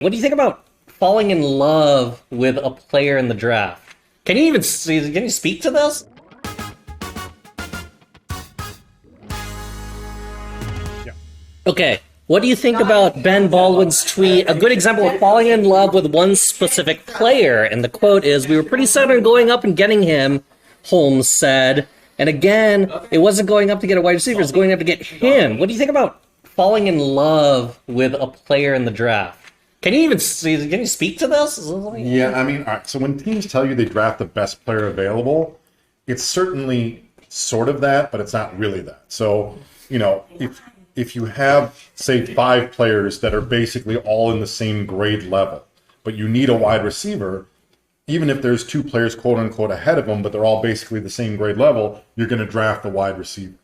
What do you think about falling in love with a player in the draft? Can you speak to this? Yeah. Okay. What do you think about Ben Baldwin's tweet? A good example of falling in love with one specific player. And the quote is, "We were pretty set on going up and getting him," Holmes said. And again, it wasn't going up to get a wide receiver, it's going up to get him. What do you think about falling in love with a player in the draft? Can you speak to this? Yeah, I mean, all right, so when teams tell you they draft the best player available, it's certainly sort of that, but it's not really that. So, if you have, say, 5 players that are basically all in the same grade level, but you need a wide receiver, even if there's 2 players, quote unquote, ahead of them, but they're all basically the same grade level, you're going to draft a wide receiver.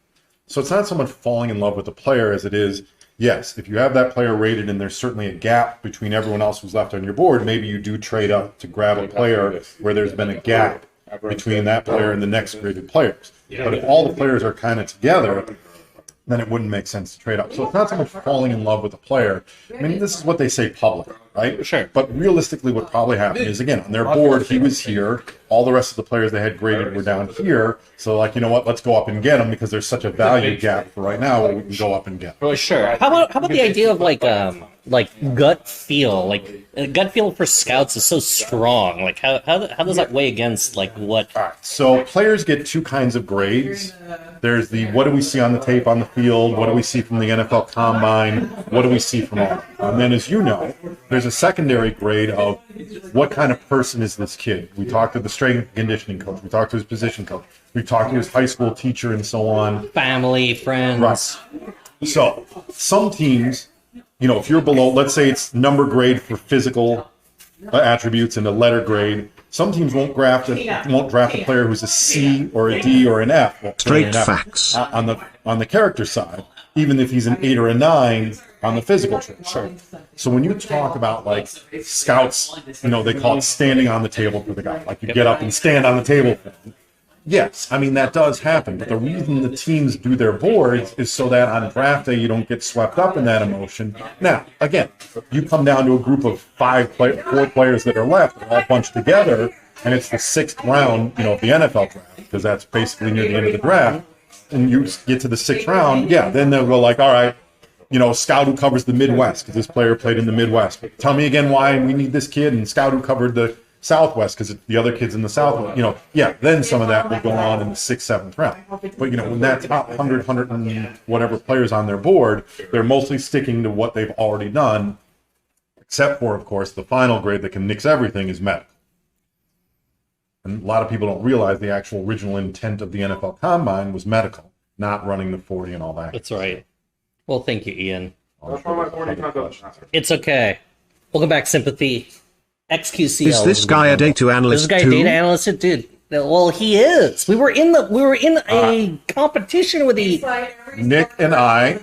So it's not so much falling in love with the player as it is, yes, if you have that player rated and there's certainly a gap between everyone else who's left on your board, maybe you do trade up to grab a player where there's been a gap between that player and the next graded players. But if all the players are kind of together, then it wouldn't make sense to trade up. So it's not so much falling in love with a player. I mean, this is what they say publicly, right? Sure. But realistically, what probably happened is, again, on their board, he was here. All the rest of the players they had graded were down here. So, you know what? Let's go up and get them because there's such a value gap for right now where we can go up and get them. Sure. How about the idea of gut feel? Gut feel for scouts is so strong. How does that weigh against what? All right. So players get 2 kinds of grades. There's the what do we see on the tape on the field? What do we see from the NFL Combine? What do we see from all? And then, as you know, there's a secondary grade of what kind of person is this kid? We talked to the strength and conditioning coach. We talked to his position coach. We talked to his high school teacher and so on. Family, friends. Right. So some teams, if you're below, let's say it's number grade for physical attributes and a letter grade, some teams won't draft a player who's a C or a D or an F. Straight facts. On the character side, even if he's an 8 or a 9 on the physical trait. Sure. So when you talk about scouts, they call it standing on the table for the guy. You get up and stand on the table for him. Yes, I mean, that does happen. But the reason the teams do their boards is so that on draft day you don't get swept up in that emotion. Now, again, you come down to a group of 4 players that are left, they're all bunched together, and it's the 6th round, of the NFL draft, because that's basically near the end of the draft, and you get to the 6th round, then they'll go all right, scout who covers the Midwest, because this player played in the Midwest. Tell me again why we need this kid, and scout who covered the Southwest, because the other kids in the Southwest, then some of that will go on in the 6th, 7th round. But, when that top 100 and whatever players on their board, they're mostly sticking to what they've already done, except for, of course, the final grade that can nix everything is medical. And a lot of people don't realize the actual original intent of the NFL Combine was medical, not running the 40 and all that. That's right. Well, thank you, Ian. Sure. It's okay. Welcome back, Sympathy. XQCL. Is this guy a data analyst too? This guy a data analyst, dude. Well, he is. We were in a competition with the Nick and I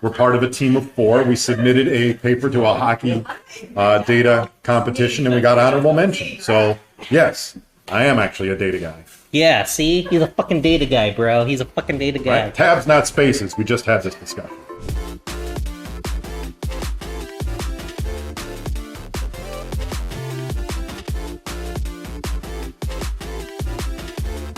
were part of a team of 4. We submitted a paper to a hockey data competition, and we got honorable mention. So yes, I am actually a data guy. Yeah, see, he's a fucking data guy, bro. He's a fucking data guy. Right? Tabs, not spaces. We just had this discussion.